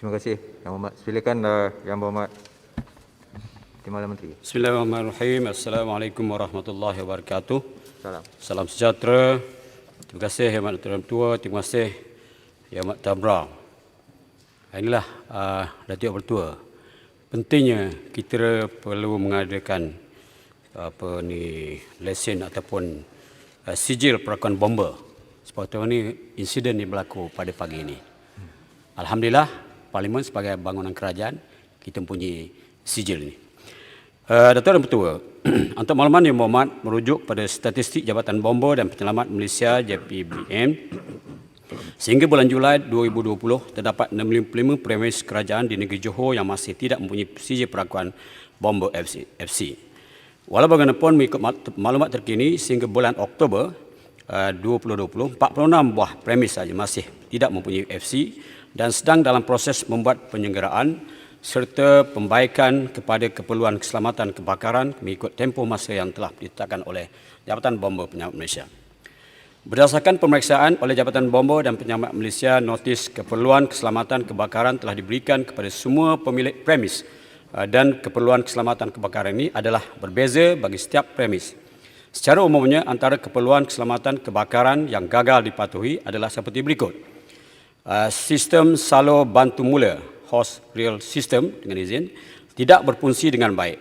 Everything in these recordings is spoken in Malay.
Terima kasih Yang Berhormat. Silakan Yang Berhormat Timbalan Menteri. Bismillahirrahmanirrahim. Assalamualaikum warahmatullahi wabarakatuh. Salam. Salam sejahtera. Terima kasih Yang Amat Tuan Tua. Terima kasih Yang Amat Tabra. Inilah Datuk Bertua. Pentingnya kita perlu mengadakan lesen ataupun sijil perakuan bomba. Sebab ini insiden yang berlaku pada pagi ini. Alhamdulillah, Parlimen sebagai bangunan kerajaan, kita mempunyai sijil ini. Datuk dan Bertua, untuk makluman Yang Berhormat merujuk pada statistik Jabatan Bomba dan Penyelamat Malaysia JPBM, sehingga bulan Julai 2020 terdapat 65 premis kerajaan di negeri Johor yang masih tidak mempunyai sijil perakuan bomba FC. Walau bagaimanapun mengikut maklumat terkini sehingga bulan Oktober 2020, 46 buah premis saja masih tidak mempunyai FC dan sedang dalam proses membuat penyelenggaraan serta pembaikan kepada keperluan keselamatan kebakaran mengikut tempoh masa yang telah ditetapkan oleh Jabatan Bomba Penyelamat Malaysia. Berdasarkan pemeriksaan oleh Jabatan Bomba dan Penyelamat Malaysia, notis keperluan keselamatan kebakaran telah diberikan kepada semua pemilik premis dan keperluan keselamatan kebakaran ini adalah berbeza bagi setiap premis. Secara umumnya, antara keperluan keselamatan kebakaran yang gagal dipatuhi adalah seperti berikut. Sistem salur bantu mula, hose reel system dengan izin, tidak berfungsi dengan baik.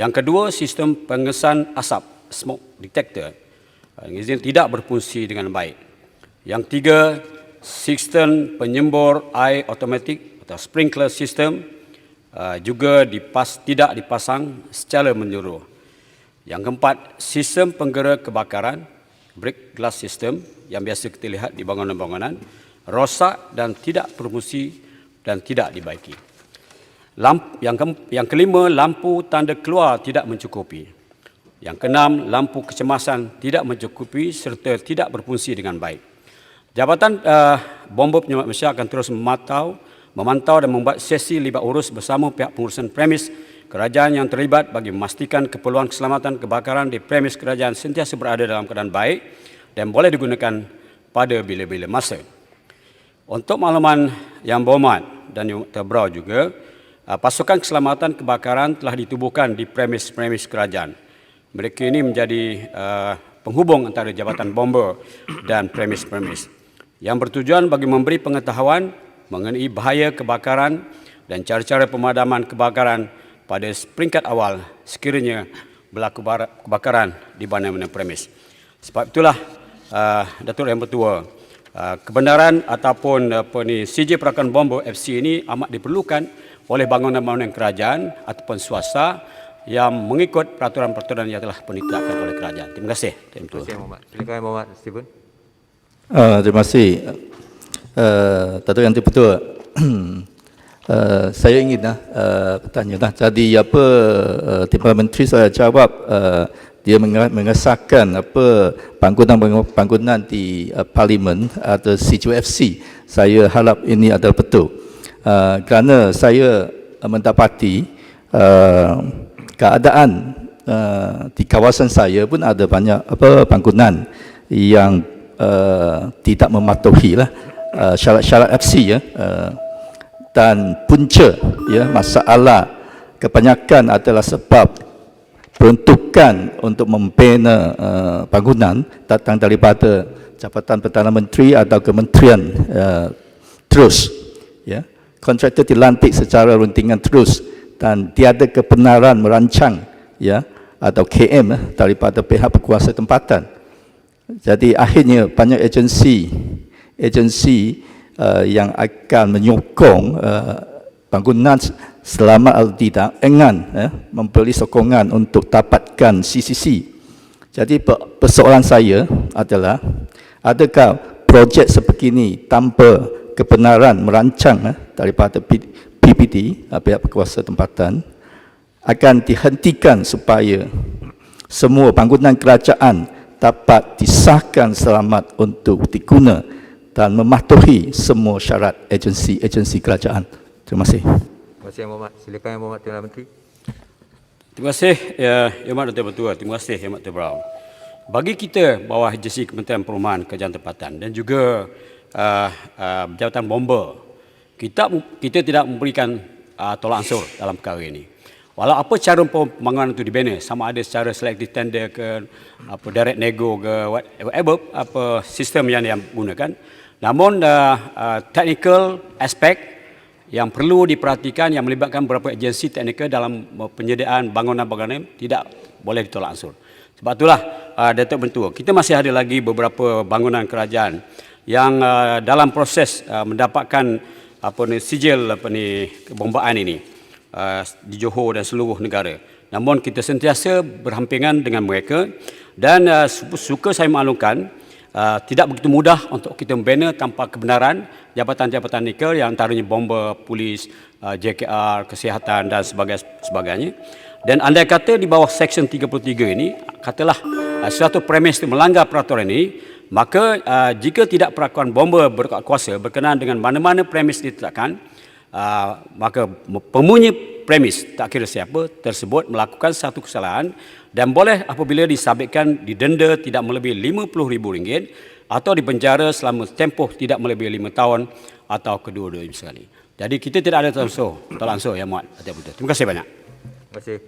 Yang kedua, sistem pengesan asap, smoke detector, dengan izin tidak berfungsi dengan baik. Yang tiga, sistem penyembur air automatik atau sprinkler system juga tidak dipasang secara menyeluruh. Yang keempat, sistem penggerak kebakaran, break glass system yang biasa kita lihat di bangunan-bangunan, rosak dan tidak berfungsi dan tidak dibaiki. Yang kelima, lampu tanda keluar tidak mencukupi. Yang keenam, lampu kecemasan tidak mencukupi serta tidak berfungsi dengan baik. Jabatan Bomba Penyelamat Malaysia akan terus memantau dan membuat sesi libat urus bersama pihak pengurusan premis kerajaan yang terlibat bagi memastikan keperluan keselamatan kebakaran di premis kerajaan sentiasa berada dalam keadaan baik dan boleh digunakan pada bila-bila masa. Untuk makluman Yang Berhormat dan Yang Terberau juga, pasukan keselamatan kebakaran telah ditubuhkan di premis-premis kerajaan. Mereka ini menjadi penghubung antara Jabatan Bomba dan premis-premis yang bertujuan bagi memberi pengetahuan mengenai bahaya kebakaran dan cara-cara pemadaman kebakaran pada peringkat awal sekiranya berlaku kebakaran di mana-mana premis. Sebab itulah Datuk Yang Bertua, kebenaran ataupun sijil perakuan bomba FC ini amat diperlukan oleh bangunan-bangunan kerajaan ataupun swasta yang mengikut peraturan-peraturan yang telah ditetapkan oleh kerajaan. Terima kasih. Terima kasih Yang Berhormat. Silakan Yang Berhormat Stephen. Terima kasih Datuk Yang Bertua. Saya ingin bertanya. Jadi Timbalan Menteri saya jawab dia mengesahkan bangunan di Parlimen atau CUFC. Saya harap ini adalah betul. Kerana saya mendapati keadaan di kawasan saya pun ada banyak bangunan yang tidak mematuhi syarat-syarat FC dan punca masalah kebanyakan adalah sebab peruntukan untuk membina bangunan datang daripada Jabatan Perdana Menteri atau Kementerian terus. Kontraktor dilantik secara runtingan terus dan tiada kebenaran merancang atau KM daripada pihak berkuasa tempatan. Jadi akhirnya banyak agensi yang akan menyokong bangunan selamat atau tidak enggan memberi sokongan untuk dapatkan CCC. Jadi persoalan saya adalah, adakah projek sebegini tanpa kebenaran merancang daripada PPT, pihak berkuasa tempatan, akan dihentikan supaya semua bangunan kerajaan dapat disahkan selamat untuk diguna dan mematuhi semua syarat agensi kerajaan. Terima kasih. Terima kasih Yang Berhormat. Silakan Yang Berhormat Timbalan Menteri. Terima kasih Yang Amat Datuk Bertua. Terima kasih Yang Amat Terberau. Bagi kita bawah agensi Kementerian Perumahan Kerajaan Tempatan dan juga Jabatan Bomba kita tidak memberikan tolak ansur dalam perkara ini. Walau apa cara pembangunan itu dibina, sama ada secara selective tender ke direct nego ke whatever apa sistem yang gunakan. Namun technical aspect yang perlu diperhatikan yang melibatkan beberapa agensi teknikal dalam penyediaan bangunan-bangunan tidak boleh ditolak ansur. Sebab itulah Datuk Mentua, kita masih ada lagi beberapa bangunan kerajaan yang dalam proses mendapatkan sijil kebombaan ini di Johor dan seluruh negara. Namun kita sentiasa berhampingan dengan mereka dan suka saya maklumkan tidak begitu mudah untuk kita membina tanpa kebenaran jabatan-jabatan nikah yang antaranya bomba, polis, JKR, kesihatan dan sebagainya. Dan andai kata di bawah Seksyen 33 ini, katalah suatu premis itu melanggar peraturan ini, maka jika tidak perlakuan bomba berkuasa berkenaan dengan mana-mana premis ditetapkan, maka pemunyi premis tak kira siapa tersebut melakukan satu kesalahan dan boleh apabila disabitkan didenda tidak melebihi RM50,000 atau dipenjara selama tempoh tidak melebihi 5 tahun atau kedua-duanya sekali. Jadi kita tidak ada tolak ansur yang muat. Terima kasih banyak. Terima kasih.